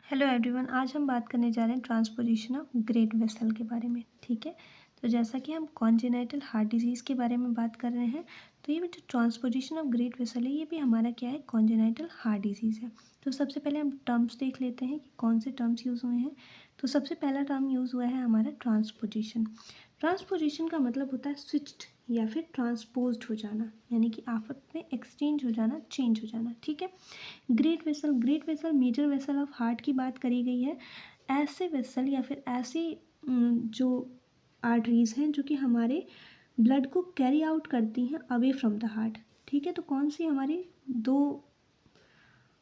Hello everyone, आज हम बात करने जा रहे हैं ट्रांसपोजिशन ऑफ ग्रेट वेसल के बारे में। ठीक है, तो जैसा कि हम कॉन्जेनाइटल हार्ट डिजीज़ के बारे में बात कर रहे हैं, तो ये जो ट्रांसपोजिशन ऑफ ग्रेट वेसल है, ये भी हमारा क्या है, कॉन्जेनाइटल हार्ट डिजीज़ है। तो सबसे पहले हम टर्म्स देख लेते हैं कि कौन से टर्म्स यूज़ हुए हैं। तो सबसे पहला टर्म यूज़ हुआ है हमारा ट्रांसपोजिशन। ट्रांसपोजिशन का मतलब होता है स्विच्ड या फिर ट्रांसपोज्ड हो जाना, यानी कि आपस में एक्सचेंज हो जाना, चेंज हो जाना। ठीक है, great vessel major vessel of heart की बात करी गई है। ऐसे वेसल या फिर ऐसी जो आर्टरीज हैं जो कि हमारे ब्लड को कैरी आउट करती हैं अवे फ्रॉम द हार्ट। ठीक है, तो कौन सी हमारी दो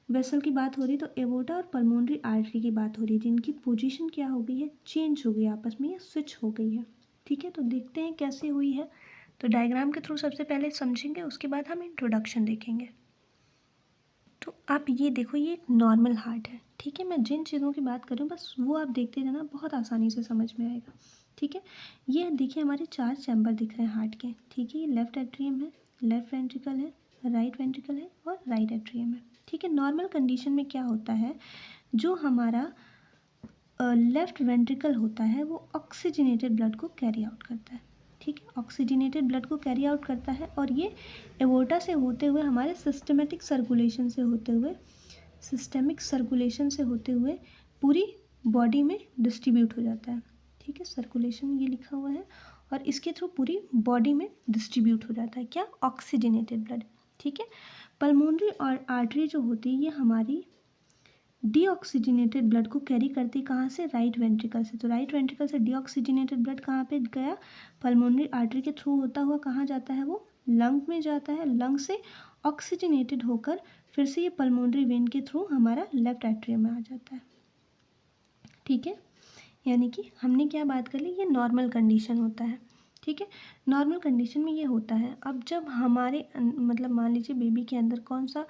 वेसल की बात हो रही है, तो एवोर्टा और पल्मोनरी आर्टरी की बात हो रही है, जिनकी पोजीशन क्या हो गई है, चेंज हो गई आपस में, या स्विच हो गई है। ठीक है, तो देखते हैं कैसे हुई है। तो डायग्राम के थ्रू सबसे पहले समझेंगे, उसके बाद हम इंट्रोडक्शन देखेंगे। तो आप ये देखो, ये एक नॉर्मल हार्ट है। ठीक है, मैं जिन चीज़ों की बात कर रही हूँ बस वो आप देखते जाना, बहुत आसानी से समझ में आएगा। ठीक है, ये देखिए हमारे 4 चैम्बर दिख रहे हैं हार्ट के। ठीक है, ये लेफ्ट एट्रियम है, लेफ्ट वेंट्रिकल है, राइट वेंट्रिकल है और राइट एट्रियम है। ठीक है, नॉर्मल कंडीशन में क्या होता है, जो हमारा लेफ्ट वेंट्रिकल होता है वो ऑक्सीजनेटेड ब्लड को कैरी आउट करता है। ठीक है, ऑक्सीजनेटेड ब्लड को कैरी आउट करता है, और ये एवोर्टा से होते हुए हमारे सिस्टमेटिक सर्कुलेशन से होते हुए पूरी बॉडी में डिस्ट्रीब्यूट हो जाता है। ठीक है, सर्कुलेशन ये लिखा हुआ है, और इसके थ्रू पूरी बॉडी में डिस्ट्रीब्यूट हो जाता है क्या, ऑक्सीजनेटेड ब्लड। ठीक है, पल्मोनरी और आर्टरी जो होती है ये हमारी डीऑक्सीजनेटेड ब्लड को कैरी करती कहाँ से, राइट वेंट्रिकल से। तो राइट वेंट्रिकल से डीऑक्सीजनेटेड ब्लड कहाँ पे गया, पल्मोनरी आर्टरी के थ्रू होता हुआ कहाँ जाता है, वो लंग में जाता है। लंग से ऑक्सीजनेटेड होकर फिर से ये पल्मोनरी वेन के थ्रू हमारा लेफ्ट एट्रियम में आ जाता है। ठीक है, यानी कि हमने क्या बात कर ली, ये नॉर्मल कंडीशन होता है। ठीक है, नॉर्मल कंडीशन में ये होता है। अब जब हमारे मतलब मान लीजिए बेबी के अंदर कौन सा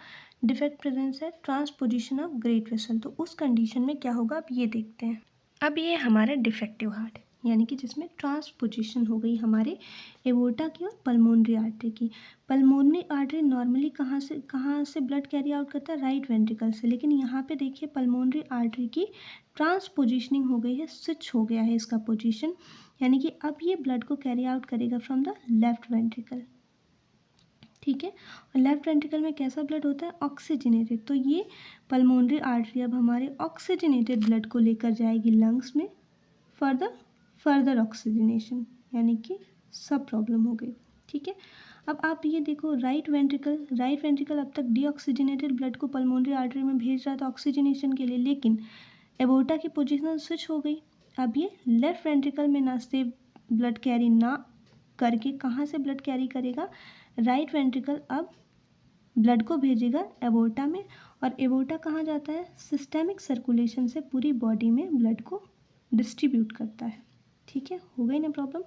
डिफेक्ट प्रेजेंस है, ट्रांसपोजिशन ऑफ ग्रेट वेसल, तो उस कंडीशन में क्या होगा, अब ये देखते हैं। अब ये हमारा डिफेक्टिव हार्ट है, यानी कि जिसमें ट्रांसपोजिशन हो गई हमारे एवोर्टा की और पल्मोनरी आर्टरी की। पल्मोनरी आर्टरी नॉर्मली कहाँ से ब्लड कैरी आउट करता है, राइट वेंट्रिकल से, लेकिन यहाँ पे देखिए पल्मोनरी आर्टरी की ट्रांसपोजिशनिंग हो गई है, स्विच हो गया है इसका पोजीशन, यानी कि अब ये ब्लड को कैरी आउट करेगा फ्रॉम द लेफ्ट वेंट्रिकल। ठीक है, और लेफ्ट वेंट्रिकल में कैसा ब्लड होता है, ऑक्सीजनेटेड। तो ये पल्मोनरी आर्टरी अब हमारे ऑक्सीजनेटेड ब्लड को लेकर जाएगी लंग्स में फर्दर ऑक्सीजनेशन, यानी कि सब प्रॉब्लम हो गई। ठीक है, अब आप ये देखो, राइट वेंट्रिकल अब तक डीऑक्सीजनेटेड ब्लड को पल्मोनरी आर्टरी में भेज रहा था ऑक्सीजनेशन के लिए, लेकिन एवोर्टा की पोजीशन स्विच हो गई। अब ये लेफ्ट वेंट्रिकल में ना से ब्लड कैरी ना करके कहाँ से ब्लड कैरी करेगा, राइट वेंट्रिकल अब ब्लड को भेजेगा एवोर्टा में, और एवोर्टा कहाँ जाता है, सिस्टेमिक सर्कुलेशन से पूरी बॉडी में ब्लड को डिस्ट्रीब्यूट करता है। ठीक है, हो गई ना प्रॉब्लम।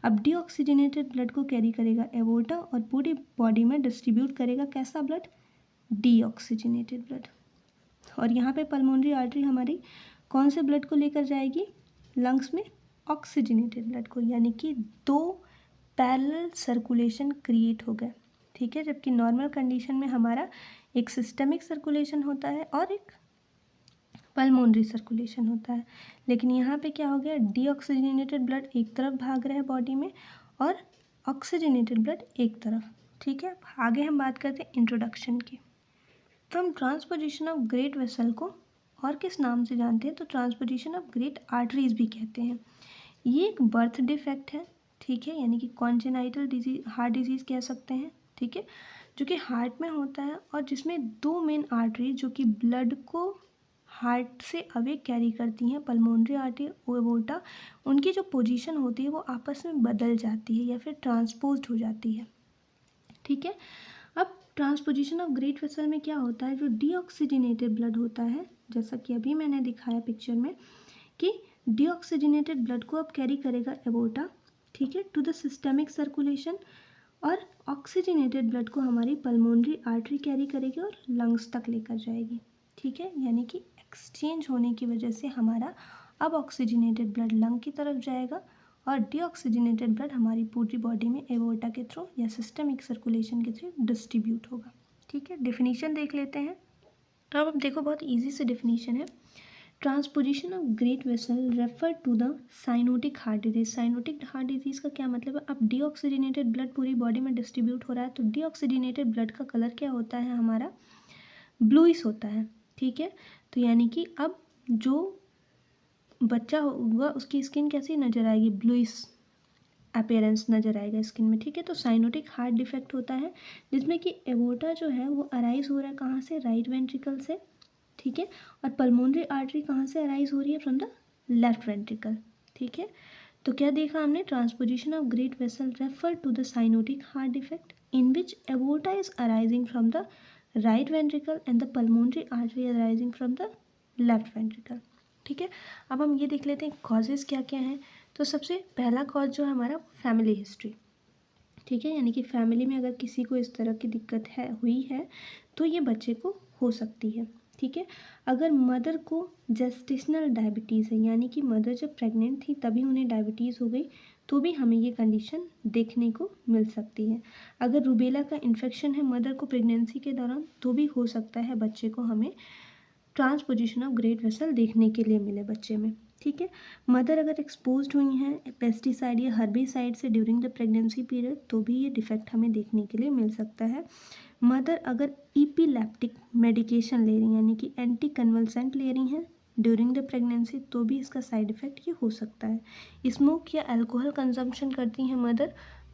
अब डीऑक्सीजनेटेड ब्लड को कैरी करेगा एवोर्टा, और पूरी बॉडी में डिस्ट्रीब्यूट करेगा कैसा ब्लड, डीऑक्सीजनेटेड ब्लड। और यहाँ पे पल्मोनरी आर्टरी हमारी कौन से ब्लड को लेकर जाएगी, लंग्स में ऑक्सीजनेटेड ब्लड को, यानी कि दो पैरेलल सर्कुलेशन क्रिएट हो गया। ठीक है, जबकि नॉर्मल कंडीशन में हमारा एक सिस्टमिक सर्कुलेशन होता है और एक पल्मोनरी सर्कुलेशन होता है, लेकिन यहाँ पे क्या हो गया, डीऑक्सीजनेटेड ब्लड एक तरफ भाग रहा है बॉडी में और ऑक्सीजनेटेड ब्लड एक तरफ। ठीक है, आगे हम बात करते हैं इंट्रोडक्शन की। तो हम ट्रांसपोजिशन ऑफ ग्रेट वेसल को और किस नाम से जानते हैं, तो ट्रांसपोजिशन ऑफ ग्रेट आर्टरीज भी कहते हैं। ये एक बर्थ डिफेक्ट है। ठीक है, यानी कि कॉन्जेनाइटल डिजीज, हार्ट डिजीज़ कह सकते हैं। ठीक है, जो कि हार्ट में होता है, और जिसमें दो मेन आर्टरी जो कि ब्लड को हार्ट से अवे कैरी करती हैं, पल्मोनरी आर्टरी एवोर्टा, उनकी जो पोजीशन होती है वो आपस में बदल जाती है या फिर ट्रांसपोज्ड हो जाती है। ठीक है, अब ट्रांसपोजिशन ऑफ ग्रेट वेसल में क्या होता है, जो डीऑक्सीजनेटेड ब्लड होता है, जैसा कि अभी मैंने दिखाया पिक्चर में, कि डीऑक्सीजनेटेड ब्लड को अब कैरी करेगा एवोर्टा, ठीक है, टू द सिस्टेमिक सर्कुलेशन, और ऑक्सीजनेटेड ब्लड को हमारी पल्मोनरी आर्टरी कैरी करेगी और लंग्स तक लेकर जाएगी। ठीक है, यानी कि एक्सचेंज होने की वजह से हमारा अब ऑक्सीजनेटेड ब्लड लंग की तरफ जाएगा और डीऑक्सीजनेटेड ब्लड हमारी पूरी बॉडी में एवोर्टा के थ्रू या सिस्टमिक सर्कुलेशन के थ्रू डिस्ट्रीब्यूट होगा। ठीक है, डेफिनेशन देख लेते हैं। अब देखो, बहुत इजी से डेफिनेशन है। Transposition of great vessel refer to the cyanotic heart disease. Cyanotic heart disease का क्या मतलब है? अब डीऑक्सीजनेटेड ब्लड पूरी बॉडी में डिस्ट्रीब्यूट हो रहा है, तो डीऑक्सीजनेटेड ब्लड का कलर क्या होता है? हमारा ब्लूइश होता है, ठीक है। तो यानी कि अब जो बच्चा होगा उसकी स्किन कैसी नज़र आएगी? ब्लूइश अपीयरेंस नज़र आएगा स्किन में, ठीक है। तो साइनोटिक हार्ट डिफेक्ट होता है जिसमें कि एवोर्टा जो है वो अराइज हो रहा है कहाँ से? राइट वेंट्रिकल से, ठीक है। और पल्मोनरी आर्टरी कहाँ से अराइज हो रही है? फ्रॉम द लेफ्ट वेंट्रिकल, ठीक है। तो क्या देखा हमने? Transposition of great vessel refer to the cyanotic heart defect in which aorta is arising from the right ventricle and the pulmonary artery arising from the left ventricle, ठीक है। अब हम ये देख लेते हैं कॉजेज़ क्या क्या हैं। तो सबसे पहला कॉज जो है हमारा फैमिली हिस्ट्री, ठीक है। यानी कि फैमिली में अगर किसी को इस तरह की दिक्कत हुई है तो ये बच्चे को हो सकती है, ठीक है। अगर मदर को जेस्टेशनल डायबिटीज़ है, यानी कि मदर जब प्रेग्नेंट थी तभी उन्हें डायबिटीज़ हो गई, तो भी हमें ये कंडीशन देखने को मिल सकती है। अगर रूबेला का इन्फेक्शन है मदर को प्रेगनेंसी के दौरान, तो भी हो सकता है बच्चे को हमें ट्रांसपोजिशन ऑफ ग्रेट वेसल देखने के लिए मिले बच्चे में, ठीक है। मदर अगर एक्सपोज्ड हुई हैं पेस्टिसाइड या हर्बिसाइड से ड्यूरिंग द प्रेगनेंसी पीरियड, तो भी ये डिफेक्ट हमें देखने के लिए मिल सकता है। मदर अगर इपीलेप्टिक मेडिकेशन ले रही हैं, यानी कि एंटी कन्वल्सेंट ले रही हैं ड्यूरिंग द प्रेगनेंसी, तो भी इसका साइड इफ़ेक्ट ये हो सकता है। स्मोक या अल्कोहल कंजम्पशन करती हैं मदर,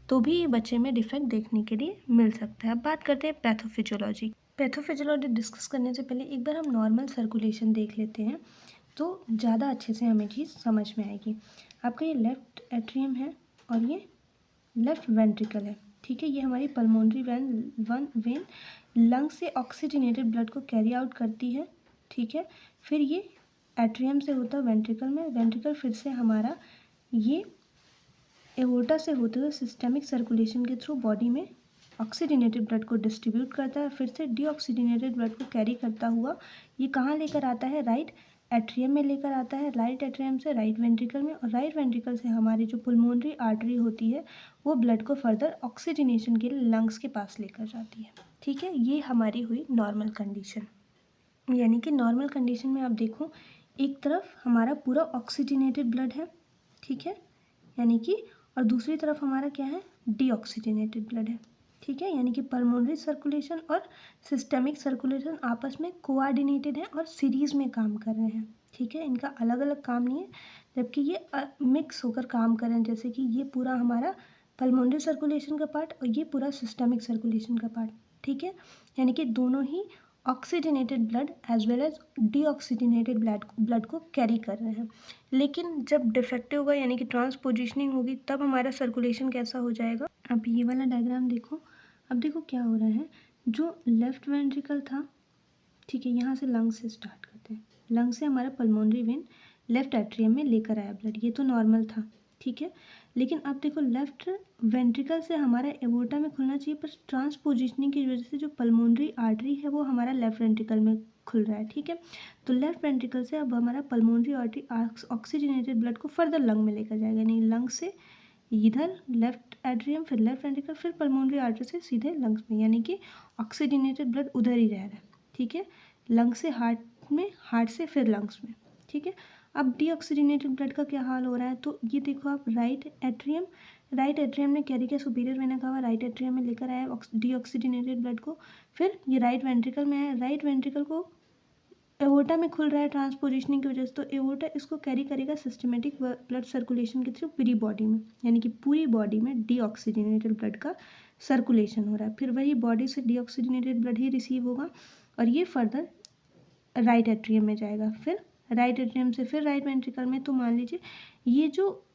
तो भी ये बच्चे में डिफेक्ट देखने के लिए मिल सकता है। अब बात करते हैं पैथोफिजियोलॉजी। पैथोफिजियोलॉजी डिस्कस करने से पहले एक बार हम नॉर्मल सर्कुलेशन देख लेते हैं, तो ज़्यादा अच्छे से हमें चीज़ समझ में आएगी। आपका ये लेफ़्ट एट्रियम है और ये लेफ़्ट वेंट्रिकल है, ठीक है। ये हमारी पल्मोनरी वेन लंग से ऑक्सीजनेटेड ब्लड को कैरी आउट करती है, ठीक है। फिर ये एट्रियम से होता है वेंट्रिकल में, वेंट्रिकल फिर से हमारा ये एवोर्टा से होते हुए सिस्टेमिक सर्कुलेशन के थ्रू बॉडी में ऑक्सीजनेटेड ब्लड को डिस्ट्रीब्यूट करता है, फिर से डीऑक्सीजनेटेड ब्लड को कैरी करता हुआ ये कहाँ लेकर आता है? राइट एट्रियम में लेकर आता है, राइट एट्रियम से राइट वेंट्रिकल में, और राइट वेंट्रिकल से हमारी जो पुल्मोनरी आर्टरी होती है वो ब्लड को फर्दर ऑक्सीजनेशन के लिए लंग्स के पास लेकर जाती है, ठीक है। ये हमारी हुई नॉर्मल कंडीशन। यानी कि नॉर्मल कंडीशन में आप देखो एक तरफ हमारा पूरा ऑक्सीजनेटेड ब्लड है, ठीक है, यानी कि, और दूसरी तरफ हमारा क्या है? डीऑक्सीजनेटेड ब्लड है, ठीक है। यानी कि पल्मोनरी सर्कुलेशन और सिस्टेमिक सर्कुलेशन आपस में कोऑर्डिनेटेड है और सीरीज़ में काम कर रहे हैं, ठीक है। इनका अलग अलग काम नहीं है, जबकि ये मिक्स होकर काम कर रहे हैं। जैसे कि ये पूरा हमारा पल्मोनरी सर्कुलेशन का पार्ट और ये पूरा सिस्टेमिक सर्कुलेशन का पार्ट, ठीक है। यानी कि दोनों ही oxygenated blood as well as deoxygenated blood को कैरी कर रहे हैं। लेकिन जब डिफेक्टिव होगा यानी कि ट्रांसपोजिशनिंग होगी, तब हमारा सर्कुलेशन कैसा हो जाएगा? अब ये वाला डायग्राम देखो। अब देखो क्या हो रहा है, जो लेफ्ट वेंट्रिकल था, ठीक है, यहाँ से लंग से स्टार्ट करते हैं। लंग से हमारा पल्मोनरी वेन लेफ्ट एट्रियम में लेकर आया ब्लड, ये तो नॉर्मल था, ठीक है। लेकिन अब देखो लेफ्ट वेंट्रिकल से हमारा एवोर्टा में खुलना चाहिए, पर ट्रांसपोजिशनिंग की वजह से जो पल्मोनरी आर्टरी है वो हमारा लेफ्ट वेंट्रिकल में खुल रहा है, ठीक है। तो लेफ्ट वेंट्रिकल से अब हमारा पल्मोनरी आर्टरी ऑक्सीजनेटेड ब्लड को फर्दर लंग में लेकर जाएगा, यानी लंग से इधर लेफ्ट एट्रियम, फिर लेफ्ट वेंट्रिकल, फिर पल्मोनरी आर्टरी से सीधे लंग्स में, यानी कि ऑक्सीजनेटेड ब्लड उधर ही रह रहा है, ठीक है। लंग से हार्ट में, हार्ट से फिर लंग्स में, ठीक है। अब डीऑक्सीजनेटेड ब्लड का क्या हाल हो रहा है? तो ये देखो आप राइट एट्रियम ने कैरी किया, सुपीरियर वेना का राइट एट्रियम में लेकर आया डीऑक्सीजनेटेड ब्लड को, फिर ये राइट वेंट्रिकल में आया, राइट वेंट्रिकल को एवोर्टा में खुल रहा है ट्रांसपोजिशनिंग की वजह से, तो एवोर्टा इसको कैरी करेगा सिस्टमेटिक ब्लड सर्कुलेशन के थ्रू पूरी बॉडी में, यानी कि पूरी बॉडी में डीऑक्सीजनेटेड ब्लड का सर्कुलेशन हो रहा है। फिर वही बॉडी से डीऑक्सीजनेटेड ब्लड ही रिसीव होगा और ये फर्दर राइट एट्रियम में जाएगा, फिर राइट एट्रियम से फिर राइट वेंट्रिकल में। तो मान लीजिए ये जो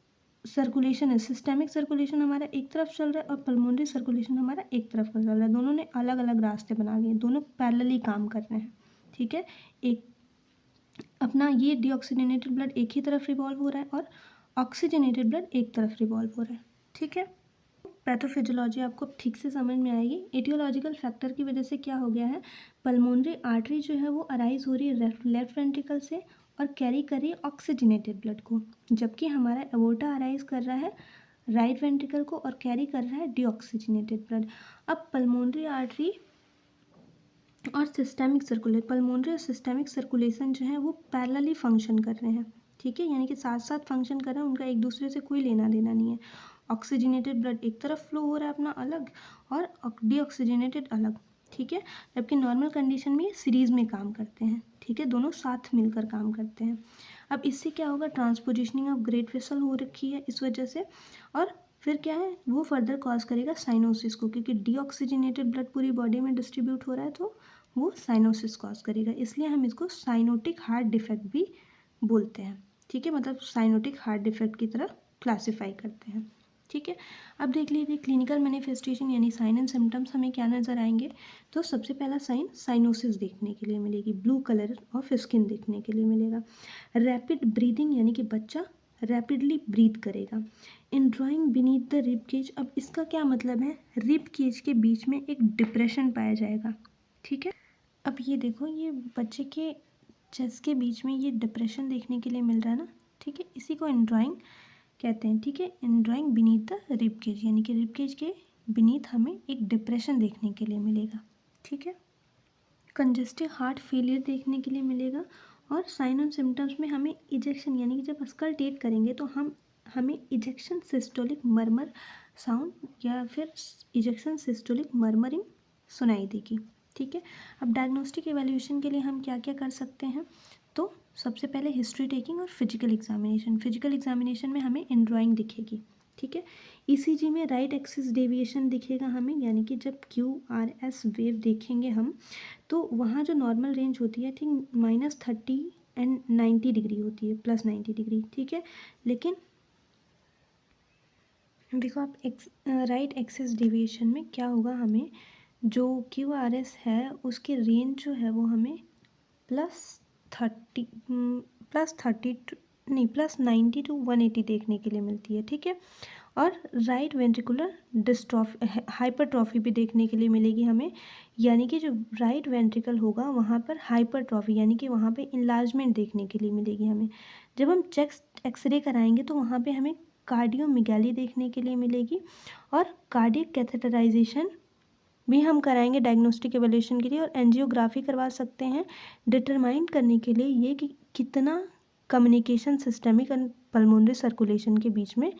सर्कुलेशन है, सिस्टेमिक सर्कुलेशन हमारा एक तरफ चल रहा है और पल्मोनरी सर्कुलेशन हमारा एक तरफ चल रहा है। दोनों ने अलग अलग रास्ते बना लिए, दोनों पैरेलली काम कर रहे हैं, ठीक है। एक अपना ये डीऑक्सीजनेटेड ब्लड एक ही तरफ रिवॉल्व हो रहा है और ऑक्सीजनेटेड ब्लड एक तरफ रिवॉल्व हो रहा है, ठीक है। पैथोफिजियोलॉजी आपको ठीक से समझ में आएगी। एटियोलॉजिकल फैक्टर की वजह से क्या हो गया है, पल्मोनरी आर्टरी जो है वो अराइज हो रही है लेफ्ट वेंट्रिकल से और कैरी कर रही है ऑक्सीजनेटेड ब्लड को, जबकि हमारा एवोर्टा अराइज कर रहा है राइट वेंट्रिकल को और कैरी कर रहा है डीऑक्सीजनेटेड ब्लड। अब पल्मोनरी आर्टरी और सिस्टेमिक सर्कुलेट पल्मोनरी और सिस्टेमिक सर्कुलेशन जो है वो पैरेलली फंक्शन कर रहे हैं, ठीक है, यानी कि साथ साथ फंक्शन कर रहे हैं, उनका एक दूसरे से कोई लेना देना नहीं है। ऑक्सीजनेटेड ब्लड एक तरफ फ्लो हो रहा है अपना अलग, और डीऑक्सीजनेटेड अलग, ठीक है, जबकि नॉर्मल कंडीशन में ये सीरीज़ में काम करते हैं, ठीक है, दोनों साथ मिलकर काम करते हैं। अब इससे क्या होगा, ट्रांसपोजिशनिंग ऑफ ग्रेट वेसल हो रखी है इस वजह से, और फिर क्या है, वो फर्दर कॉज करेगा साइनोसिस को, क्योंकि डीऑक्सीजनेटेड ब्लड पूरी बॉडी में डिस्ट्रीब्यूट हो रहा है तो वो साइनोसिस कॉज करेगा, इसलिए हम इसको साइनोटिक हार्ट डिफेक्ट भी बोलते हैं, ठीक है, मतलब साइनोटिक हार्ट डिफेक्ट की तरह क्लासिफाई करते हैं, ठीक है। अब देख लीजिए क्लिनिकल मैनिफेस्टेशन यानी साइन एंड सिम्टम्स हमें क्या नज़र आएंगे, तो सबसे पहला साइन साइनोसिस देखने के लिए मिलेगी, ब्लू कलर ऑफ स्किन देखने के लिए मिलेगा, रैपिड ब्रीदिंग यानी कि बच्चा रैपिडली ब्रीथ करेगा, in drawing beneath the rib cage, अब इसका क्या मतलब है, रिब केज के बीच में एक डिप्रेशन पाया जाएगा, ठीक है। अब ये देखो, ये बच्चे के चेस्ट के बीच में ये डिप्रेशन देखने के लिए मिल रहा है ना, ठीक है, इसी को एंड्रॉइंग कहते हैं, ठीक है, एंड्रॉइंग बीनीथ द रिब केज, यानी कि रिब केज के बीनीथ हमें एक डिप्रेशन देखने के लिए मिलेगा, ठीक है। कंजेस्टिव हार्ट फेलियर देखने के लिए मिलेगा, और साइन एंड सिम्टम्स में हमें इजेक्शन यानी कि जब अस्कल्टेट करेंगे तो हमें इजेक्शन सिस्टोलिक मरमर साउंड या फिर इजेक्शन सिस्टोलिक मरमरिंग सुनाई देगी, ठीक है। अब डायग्नोस्टिक एवेल्यूएशन के लिए हम क्या क्या कर सकते हैं, तो सबसे पहले हिस्ट्री टेकिंग और फिजिकल एग्जामिनेशन में हमें एंड्रॉइंग दिखेगी, ठीक है। ईसीजी में राइट एक्सिस डेविएशन दिखेगा हमें, यानी कि जब QRS वेव देखेंगे हम तो वहाँ जो नॉर्मल रेंज होती है ठीक -30 एंड 90 डिग्री होती है, +90 डिग्री, ठीक है। लेकिन देखो आप राइट एक्सिस डेविएशन में क्या होगा, हमें जो QRS है उसकी रेंज जो है वो हमें +30 नहीं +90 to 180 देखने के लिए मिलती है, ठीक है। और राइट वेंट्रिकुलर डिस्ट्रॉफी हाइपरट्रॉफी भी देखने के लिए मिलेगी हमें, यानी कि जो राइट वेंट्रिकल होगा वहाँ पर हाइपरट्रॉफी यानी कि वहाँ पे इन्लार्जमेंट देखने के लिए मिलेगी हमें। जब हम चेस्ट एक्सरे कराएंगे तो वहाँ पे हमें कार्डियोमेगाली देखने के लिए मिलेगी, और कार्डियक कैथेटराइजेशन भी हम कराएंगे डायग्नोस्टिक एवल्यूशन के लिए, और एंजियोग्राफी करवा सकते हैं डिटरमाइन करने के लिए ये कि कितना communication systemic and pulmonary circulation के बीच में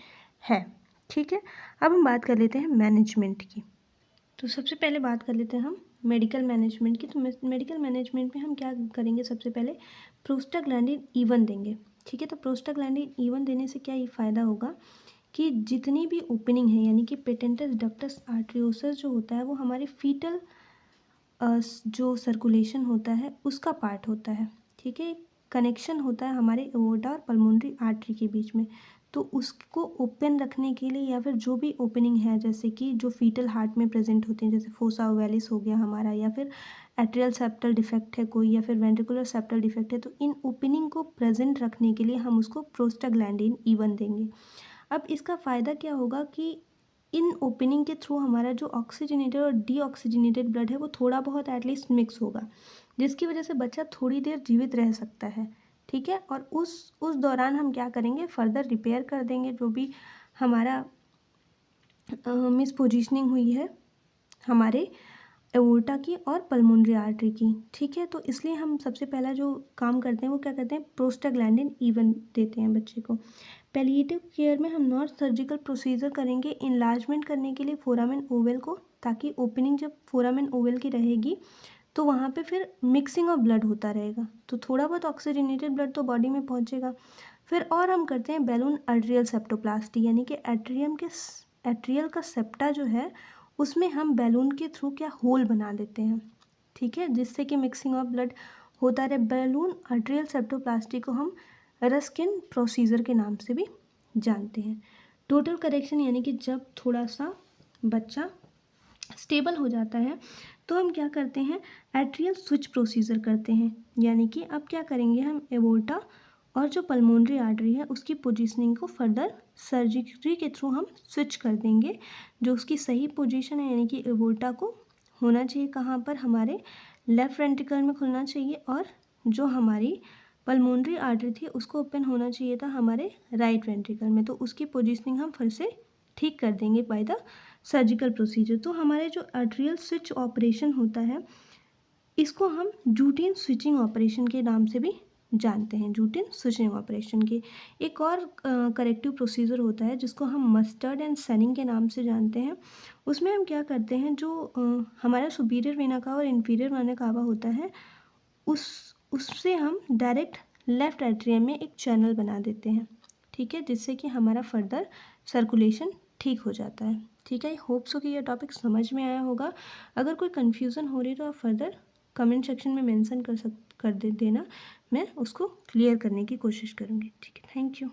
है, ठीक है। अब हम बात कर लेते हैं मैनेजमेंट की, तो सबसे पहले बात कर लेते हैं हम मेडिकल मैनेजमेंट की। तो मेडिकल मैनेजमेंट में हम क्या करेंगे, सबसे पहले प्रोस्टाग्लैंडिन E1 देंगे, ठीक है। तो प्रोस्टाग्लैंडिन E1 देने से क्या ये फ़ायदा होगा कि जितनी भी ओपनिंग है यानी कि पेटेंटस डक्टस आर्टरियोसस जो होता है वो हमारे फीटल जो सर्कुलेशन होता है उसका पार्ट होता है, ठीक है, कनेक्शन होता है हमारे एओर्टा और पल्मोनरी आर्टरी के बीच में, तो उसको ओपन रखने के लिए या फिर जो भी ओपनिंग है जैसे कि जो फीटल हार्ट में प्रेजेंट होते हैं, जैसे फोसा ओवैलिस हो गया हमारा, या फिर एट्रियल सेप्टल डिफेक्ट है कोई, या फिर वेंट्रिकुलर सेप्टल डिफेक्ट है, तो इन ओपनिंग को प्रेजेंट रखने के लिए हम उसको प्रोस्टाग्लैंडिन E1 देंगे। अब इसका फ़ायदा क्या होगा कि इन ओपनिंग के थ्रू हमारा जो ऑक्सीजनेटेड और डीऑक्सीजनेटेड ब्लड है वो थोड़ा बहुत एटलीस्ट मिक्स होगा, जिसकी वजह से बच्चा थोड़ी देर जीवित रह सकता है, ठीक है। और उस दौरान हम क्या करेंगे, फर्दर रिपेयर कर देंगे जो भी हमारा मिस पोजिशनिंग हुई है हमारे एओर्टा की और पल्मोनरी आर्टरी की, ठीक है। तो इसलिए हम सबसे पहला जो काम करते हैं वो क्या करते हैं, प्रोस्टाग्लैंडिन E1 देते हैं बच्चे को। पैलिएटिव केयर में हम नॉन सर्जिकल प्रोसीजर करेंगे इनलार्जमेंट करने के लिए फोरामेन ओवल को, ताकि ओपनिंग जब फोरामेन ओवल की रहेगी तो वहाँ पे फिर मिक्सिंग ऑफ ब्लड होता रहेगा, तो थोड़ा बहुत ऑक्सीजनेटेड ब्लड तो बॉडी में पहुँचेगा। फिर और हम करते हैं बैलून आर्ट्रियल सेप्टोप्लास्टी, यानी कि एट्रियल का सेप्टा जो है उसमें हम बैलून के थ्रू क्या होल बना देते हैं, ठीक है, जिससे कि मिक्सिंग ऑफ ब्लड होता रहे। बैलून आर्ट्रियल सेप्टोप्लास्टी को हम रस्किन प्रोसीजर के नाम से भी जानते हैं। टोटल करेक्शन यानी कि जब थोड़ा सा बच्चा स्टेबल हो जाता है तो हम क्या करते हैं, एट्रियल स्विच प्रोसीजर करते हैं, यानी कि अब क्या करेंगे, हम एवोर्टा और जो पल्मोनरी आर्टरी है उसकी पोजीशनिंग को फर्दर सर्जरी के थ्रू हम स्विच कर देंगे, जो उसकी सही पोजीशन है, यानी कि एवोर्टा को होना चाहिए कहाँ पर, हमारे लेफ्ट वेंट्रिकल में खुलना चाहिए, और जो हमारी पल्मोनरी आर्टरी थी उसको ओपन होना चाहिए था हमारे राइट वेंट्रिकल में, तो उसकी पोजीशनिंग हम फिर से ठीक कर देंगे बाय द सर्जिकल प्रोसीजर। तो हमारे जो आर्ट्रियल स्विच ऑपरेशन होता है इसको हम जूटिन स्विचिंग ऑपरेशन के नाम से भी जानते हैं, जूटिन स्विचिंग ऑपरेशन की। एक और करेक्टिव प्रोसीजर होता है जिसको हम मस्टर्ड एंड सनिंग के नाम से जानते हैं। उसमें हम क्या करते हैं, जो हमारा सुपीरियर वेना कावा और इन्फीरियर वेना कावा होता है, उससे हम डायरेक्ट लेफ्ट एट्रियम में एक चैनल बना देते हैं, ठीक है, जिससे कि हमारा फर्दर सर्कुलेशन ठीक हो जाता है। ठीक है, आई होप सो कि ये टॉपिक समझ में आया होगा। अगर कोई कन्फ्यूज़न हो रही है तो आप फर्दर कमेंट सेक्शन में मेंशन कर देना, मैं उसको क्लियर करने की कोशिश करूँगी। ठीक है, थैंक यू।